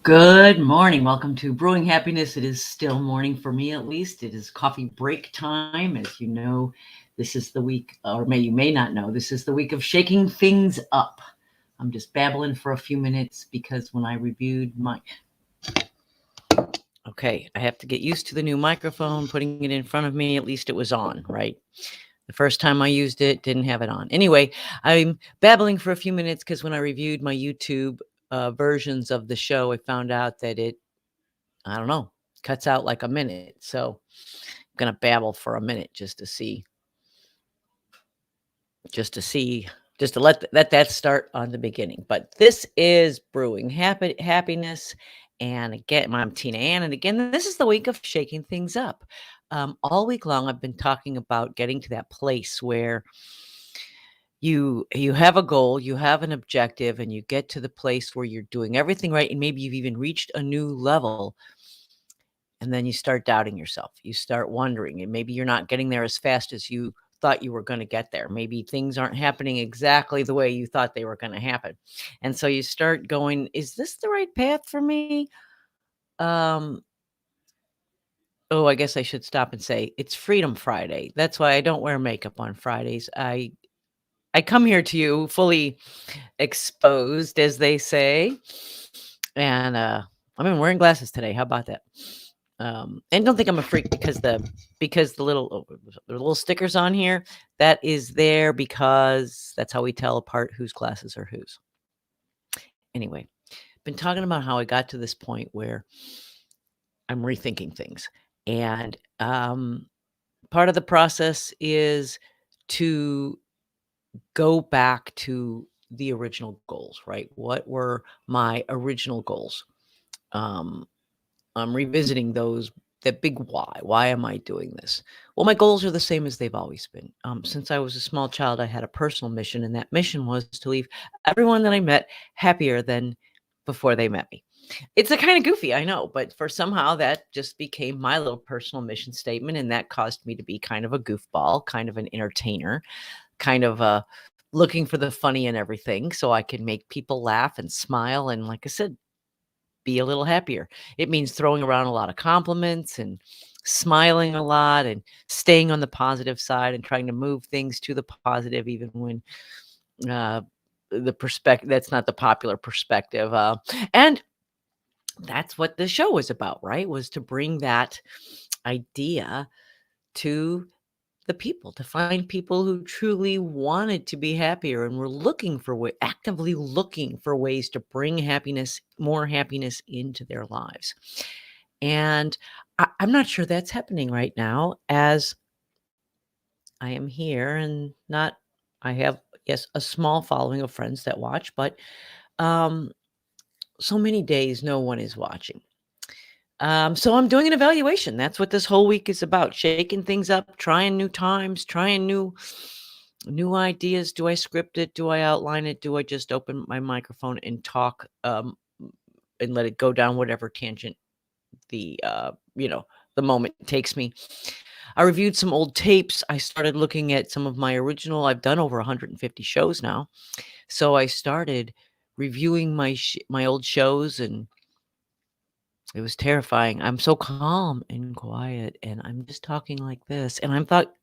Good morning. Welcome to Brewing Happiness. It is still morning for me, at least. It is coffee break time. As you know, this is the week, or you may not know, this is the week of shaking things up. I'm just babbling for a few minutes because when I reviewed my... Okay, I have to get used to the new microphone, putting it in front of me. At least it was on, right? The first time I used it, didn't have it on. Anyway, I'm babbling for a few minutes because when I reviewed my YouTube versions of the show, I found out that I don't know, cuts out like a minute. So I'm going to babble for a minute just to let that start on the beginning. But this is Brewing Happiness. And again, I'm Tina Ann. And again, this is the week of shaking things up. All week long, I've been talking about getting to that place where you have a goal, you have an objective, and you get to the place where you're doing everything right. And maybe you've even reached a new level. And then you start doubting yourself. You start wondering, and maybe you're not getting there as fast as you thought you were going to get there. Maybe things aren't happening exactly the way you thought they were going to happen. And so you start going, is this the right path for me? Oh, I guess I should stop and say it's Freedom Friday. That's why I don't wear makeup on Fridays. I come here to you fully exposed, as they say. And I've been wearing glasses today. How about that? And don't think I'm a freak because the little stickers on here, that is there because that's how we tell apart whose glasses are whose. Anyway, been talking about how I got to this point where I'm rethinking things. And part of the process is to go back to the original goals, right? What were my original goals? I'm revisiting those, that big why. Why am I doing this? Well, my goals are the same as they've always been. Since I was a small child, I had a personal mission, and that mission was to leave everyone that I met happier than before they met me. It's a kind of goofy, I know, but for somehow that just became my little personal mission statement, and that caused me to be kind of a goofball, kind of an entertainer, kind of looking for the funny in everything so I can make people laugh and smile and, like I said, be a little happier. It means throwing around a lot of compliments and smiling a lot and staying on the positive side and trying to move things to the positive, even when the perspective, that's not the popular perspective. And that's what the show was about, right? Was to bring that idea to the people, to find people who truly wanted to be happier and were actively looking for ways to bring more happiness into their lives. And I'm not sure that's happening right now, as I am here and I have, yes, a small following of friends that watch, but so many days no one is watching. So I'm doing an evaluation. That's what this whole week is about. Shaking things up, trying new times, trying new ideas. Do I script it? Do I outline it? Do I just open my microphone and talk and let it go down whatever tangent the the moment takes me? I reviewed some old tapes. I started looking at some of my original. I've done over 150 shows now. So I started reviewing my old shows, and it was terrifying. I'm so calm and quiet, and I'm just talking like this. And I thought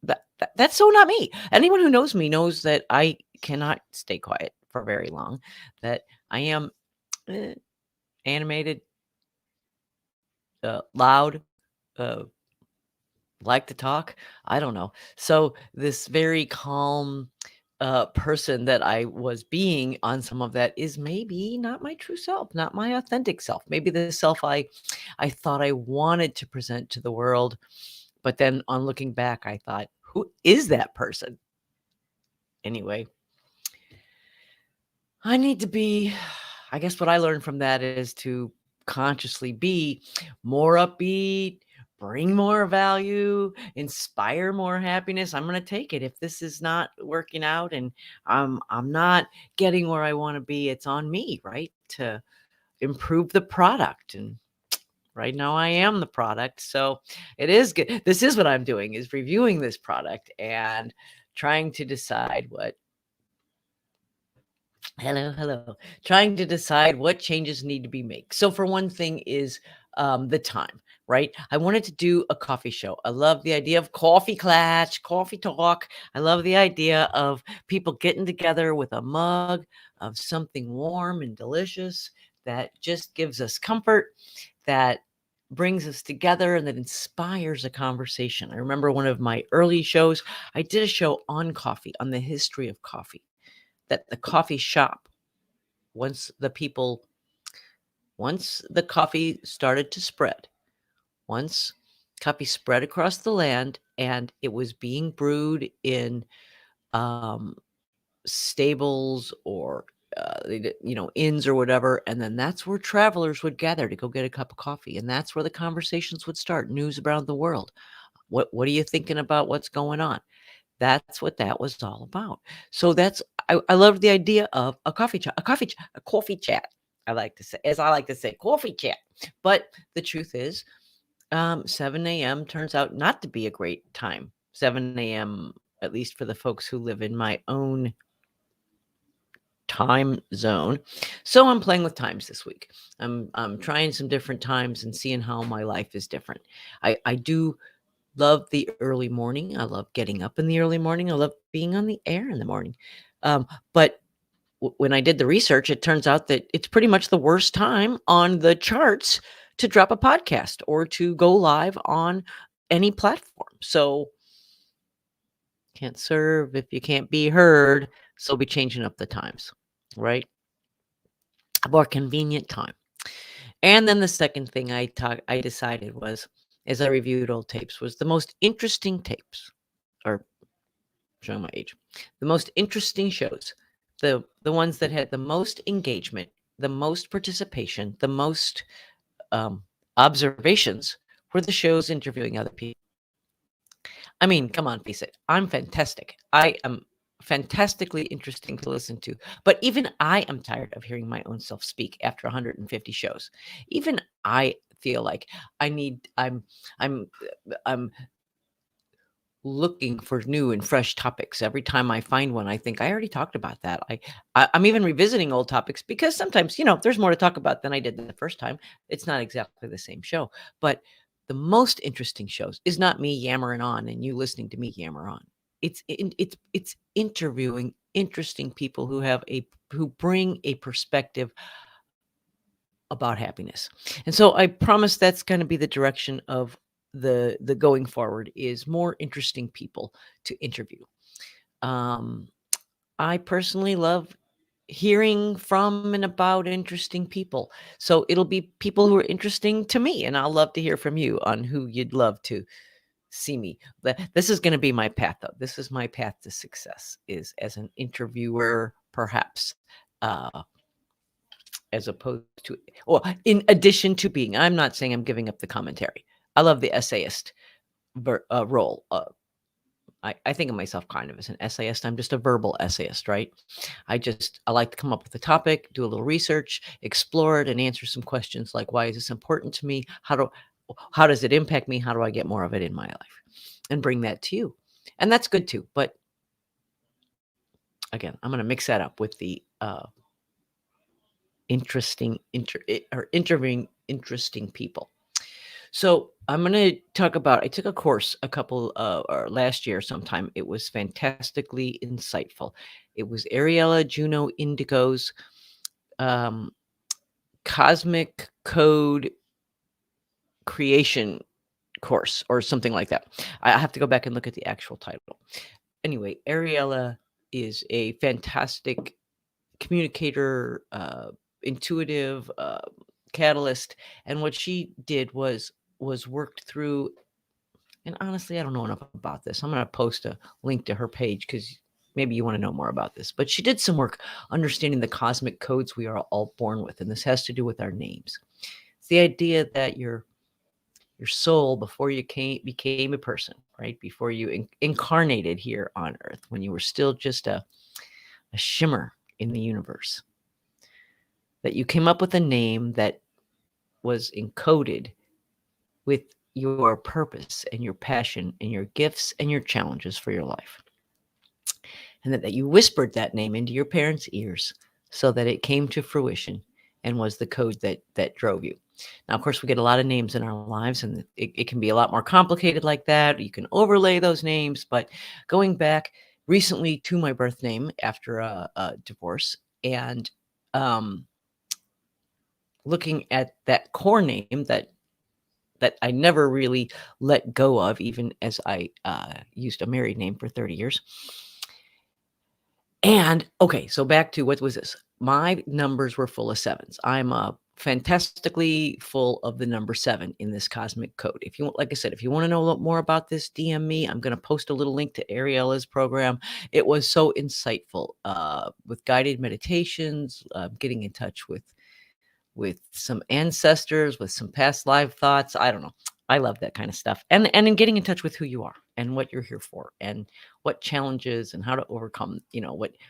that's so not me. Anyone who knows me knows that I cannot stay quiet for very long. That I am animated, loud, uh, like to talk. I don't know. So this very calm person that I was being on some of that is maybe not my true self, not my authentic self. Maybe the self I thought I wanted to present to the world. But then on looking back, I thought, who is that person? Anyway, I need to be, I guess what I learned from that is to consciously be more upbeat, bring more value, inspire more happiness. I'm going to take it. If this is not working out and I'm not getting where I want to be, it's on me, right? To improve the product. And right now I am the product. So it is good. This is what I'm doing, is reviewing this product and trying to decide what Hello, hello. Trying to decide what changes need to be made. So for one thing is the time, right? I wanted to do a coffee show. I love the idea of coffee clutch, coffee talk. I love the idea of people getting together with a mug of something warm and delicious that just gives us comfort, that brings us together and that inspires a conversation. I remember one of my early shows, I did a show on coffee, on the history of coffee, that the coffee shop, once the people once the coffee started to spread, once coffee spread across the land and it was being brewed in um, stables or inns or whatever, and then that's where travelers would gather to go get a cup of coffee, and that's where the conversations would start. News around the world. What are you thinking about? What's going on? That's what that was all about. So I love the idea of a coffee chat. I like to say, coffee chat. But the truth is, 7 a.m. turns out not to be a great time. 7 a.m., at least for the folks who live in my own time zone. So I'm playing with times this week. I'm trying some different times and seeing how my life is different. I do love the early morning. I love getting up in the early morning. I love being on the air in the morning. But when I did the research, it turns out that it's pretty much the worst time on the charts to drop a podcast or to go live on any platform. So can't serve if you can't be heard. So be changing up the times, right? A more convenient time. And then the second thing I decided was, as I reviewed old tapes, was the most interesting tapes, or showing my age, the most interesting shows, the ones that had the most engagement, the most participation, the most observations were the shows interviewing other people. I mean, come on, face it. I'm fantastic. I am fantastically interesting to listen to. But even I am tired of hearing my own self speak after 150 shows. Even I feel like I need I'm I'm looking for new and fresh topics. Every time I find one, I think I already talked about that. I'm even revisiting old topics because sometimes, there's more to talk about than I did the first time. It's not exactly the same show, but the most interesting shows is not me yammering on and you listening to me yammer on. It's interviewing interesting people who bring a perspective about happiness. And so I promise that's going to be the direction of the going forward, is more interesting people to interview. Um, I personally love hearing from and about interesting people. So it'll be people who are interesting to me, and I'll love to hear from you on who you'd love to see me. This is going to be my path, though. This is my path to success, is as an interviewer, perhaps. As opposed to, well, in addition to being, I'm not saying I'm giving up the commentary. I love the essayist role. I think of myself kind of as an essayist. I'm just a verbal essayist, right? I like to come up with a topic, do a little research, explore it, and answer some questions like, why is this important to me? How does it impact me? How do I get more of it in my life? And bring that to you. And that's good too. But again, I'm going to mix that up with the interviewing interesting people. So I'm going to talk about, I took a course or last year sometime. It was fantastically insightful. It was Ariella Juno Indigo's Cosmic Code Creation course or something like that. I have to go back and look at the actual title. Anyway, Ariella is a fantastic communicator, intuitive, catalyst, and what she did was worked through, and honestly, I don't know enough about this. I'm going to post a link to her page because maybe you want to know more about this. But she did some work understanding the cosmic codes we are all born with, and this has to do with our names. It's the idea that your soul, before you became a person, right? Before you incarnated here on Earth, when you were still just a shimmer in the universe, that you came up with a name that was encoded with your purpose and your passion and your gifts and your challenges for your life. And that you whispered that name into your parents' ears so that it came to fruition and was the code that drove you. Now, of course, we get a lot of names in our lives, and it can be a lot more complicated like that. You can overlay those names, but going back recently to my birth name after a divorce and um, looking at that core name that I never really let go of, even as I used a married name for 30 years. And okay, so back to what was this? My numbers were full of sevens. I'm fantastically full of the number seven in this cosmic code. If you want, like I said, if you want to know a lot more about this, DM me. I'm going to post a little link to Ariela's program. It was so insightful with guided meditations, getting in touch with some ancestors, with some past life thoughts. I don't know. I love that kind of stuff. And in getting in touch with who you are and what you're here for and what challenges and how to overcome,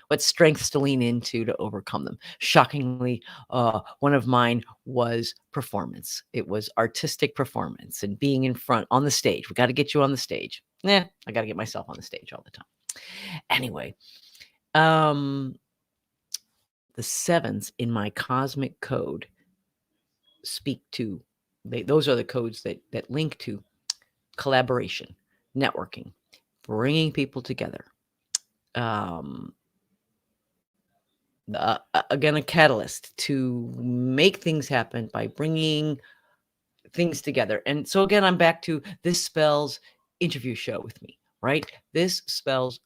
what strengths to lean into to overcome them. Shockingly, one of mine was performance. It was artistic performance and being in front on the stage. We got to get you on the stage. I got to get myself on the stage all the time. Anyway, the sevens in my cosmic code speak to those are the codes that link to collaboration, networking, bringing people together. Again, a catalyst to make things happen by bringing things together. And so again, I'm back to this spells interview show with me, right? This spells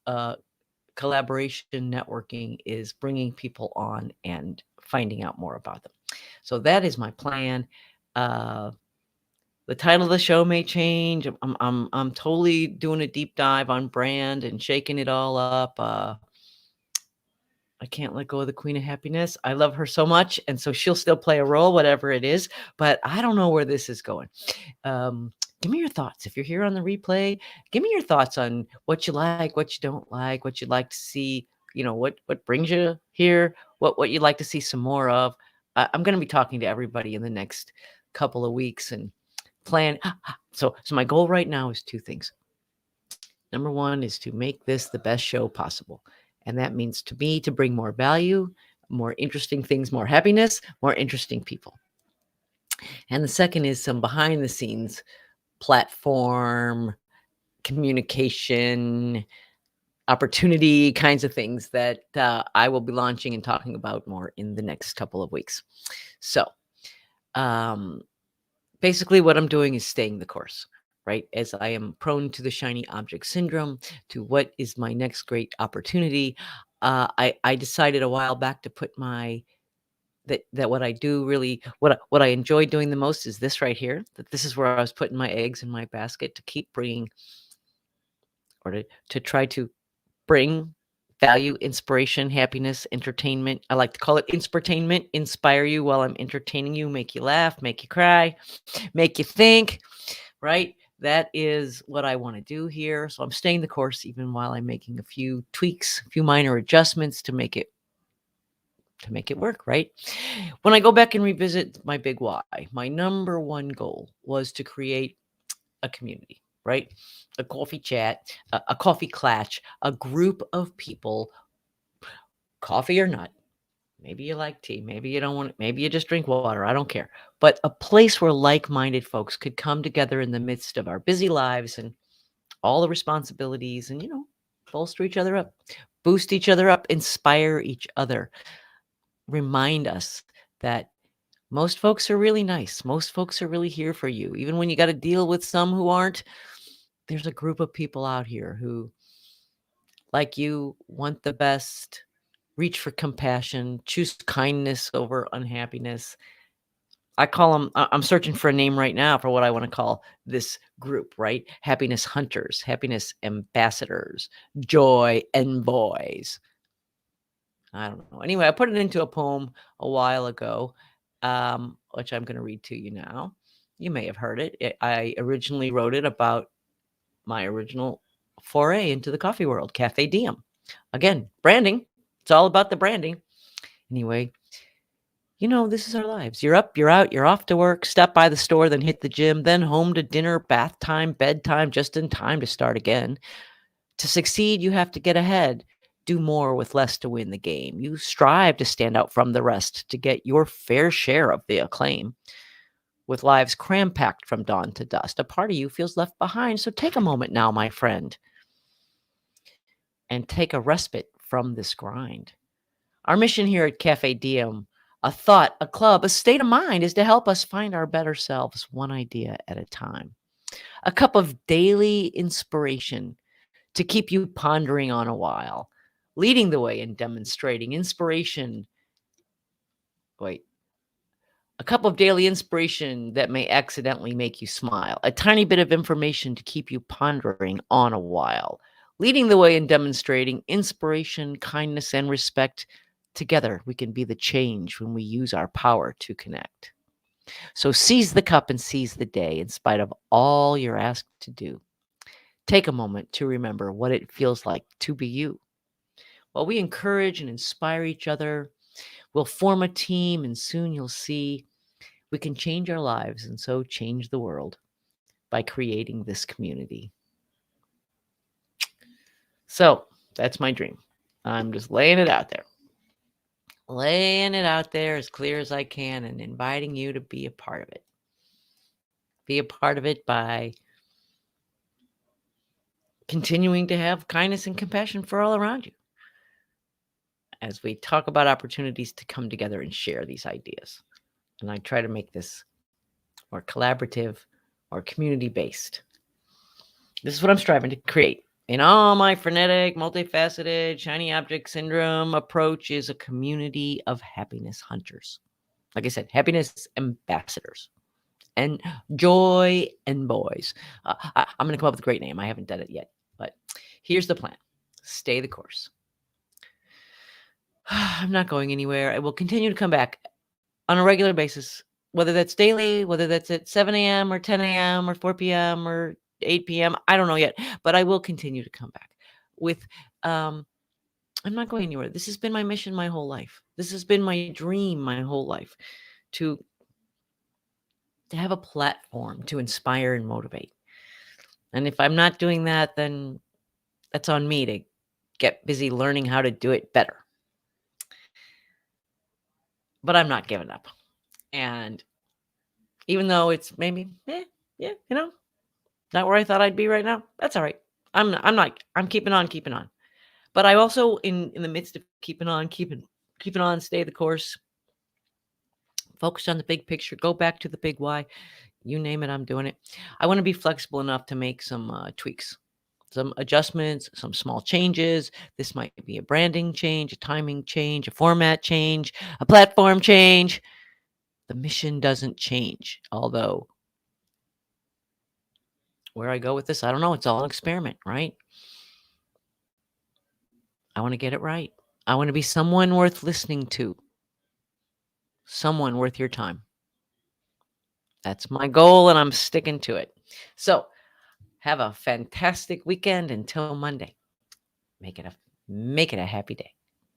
collaboration, networking is bringing people on and finding out more about them. So that is my plan. The title of the show may change. I'm totally doing a deep dive on brand and shaking it all up. I can't let go of the Queen of Happiness. I love her so much, and so she'll still play a role, whatever it is. But I don't know where this is going. Give me your thoughts. If you're here on the replay, give me your thoughts on what you like, what you don't like, what you'd like to see. What brings you here, what you'd like to see some more of. I'm going to be talking to everybody in the next couple of weeks and plan. So my goal right now is two things. Number one is to make this the best show possible. And that means to me to bring more value, more interesting things, more happiness, more interesting people. And the second is some behind the scenes platform, communication, opportunity kinds of things that I will be launching and talking about more in the next couple of weeks. So basically what I'm doing is staying the course, right? As I am prone to the shiny object syndrome, to what is my next great opportunity. I decided a while back to put that what I do really, what I enjoy doing the most is this right here. That this is where I was putting my eggs in my basket to keep bringing, or to try to bring value, inspiration, happiness, entertainment. I like to call it inspirtainment. Inspire you while I'm entertaining you, make you laugh, make you cry, make you think, right? That is what I want to do here. So I'm staying the course even while I'm making a few tweaks, a few minor adjustments to make it work, right? When I go back and revisit my big why, my number one goal was to create a community, right? A coffee chat, a coffee clatch, a group of people, coffee or not. Maybe you like tea, maybe you don't want it, maybe you just drink water, I don't care. But a place where like-minded folks could come together in the midst of our busy lives and all the responsibilities and, bolster each other up, boost each other up, inspire each other, remind us that most folks are really nice. Most folks are really here for you. Even when you got to deal with some who aren't, there's a group of people out here who, like you, want the best, reach for compassion, choose kindness over unhappiness. I call them, I'm searching for a name right now for what I want to call this group, right? Happiness hunters, happiness ambassadors, joy envoys. I don't know. Anyway, I put it into a poem a while ago, which I'm going to read to you now. You may have heard it. I originally wrote it about my original foray into the coffee world, Cafe Diem. Again, branding. It's all about the branding. Anyway, this is our lives. You're up, you're out, you're off to work, stop by the store, then hit the gym, then home to dinner, bath time, bedtime, just in time to start again. To succeed, you have to get ahead. do more with less to win the game. You strive to stand out from the rest to get your fair share of the acclaim. With lives cram-packed from dawn to dusk, a part of you feels left behind. So take a moment now, my friend, and take a respite from this grind. Our mission here at Cafe Diem, a thought, a club, a state of mind, is to help us find our better selves one idea at a time. A cup of daily inspiration to keep you pondering on a while, leading the way and demonstrating inspiration. Wait, a cup of daily inspiration that may accidentally make you smile. A tiny bit of information to keep you pondering on a while, leading the way and demonstrating inspiration, kindness, and respect. Together, we can be the change when we use our power to connect. So seize the cup and seize the day in spite of all you're asked to do. Take a moment to remember what it feels like to be you. While we encourage and inspire each other, we'll form a team, and soon you'll see we can change our lives and so change the world by creating this community. So that's my dream. I'm just laying it out there. Laying it out there as clear as I can and inviting you to be a part of it. Be a part of it by continuing to have kindness and compassion for all around you as we talk about opportunities to come together and share these ideas. And I try to make this more collaborative or community-based. This is what I'm striving to create. In all my frenetic, multifaceted, shiny object syndrome approach is a community of happiness hunters. Like I said, happiness ambassadors and joy and boys. I'm going to come up with a great name. I haven't done it yet, but here's the plan. Stay the course. I'm not going anywhere. I will continue to come back on a regular basis, whether that's daily, whether that's at 7 a.m. or 10 a.m. or 4 p.m. or 8 p.m. I don't know yet, but I will continue to come back with, I'm not going anywhere. This has been my mission my whole life. This has been my dream my whole life, to have a platform to inspire and motivate. And if I'm not doing that, then that's on me to get busy learning how to do it better. But I'm not giving up. And even though it's maybe, not where I thought I'd be right now, that's all right. I'm keeping on. But I also, in the midst of keeping on, stay the course, focus on the big picture, go back to the big why, you name it, I'm doing it. I want to be flexible enough to make some tweaks, some adjustments, some small changes. This might be a branding change, a timing change, a format change, a platform change. The mission doesn't change, although where I go with this, I don't know. It's all an experiment, right? I want to get it right. I want to be someone worth listening to, someone worth your time. That's my goal, and I'm sticking to it. So have a fantastic weekend until Monday. Make it a happy day.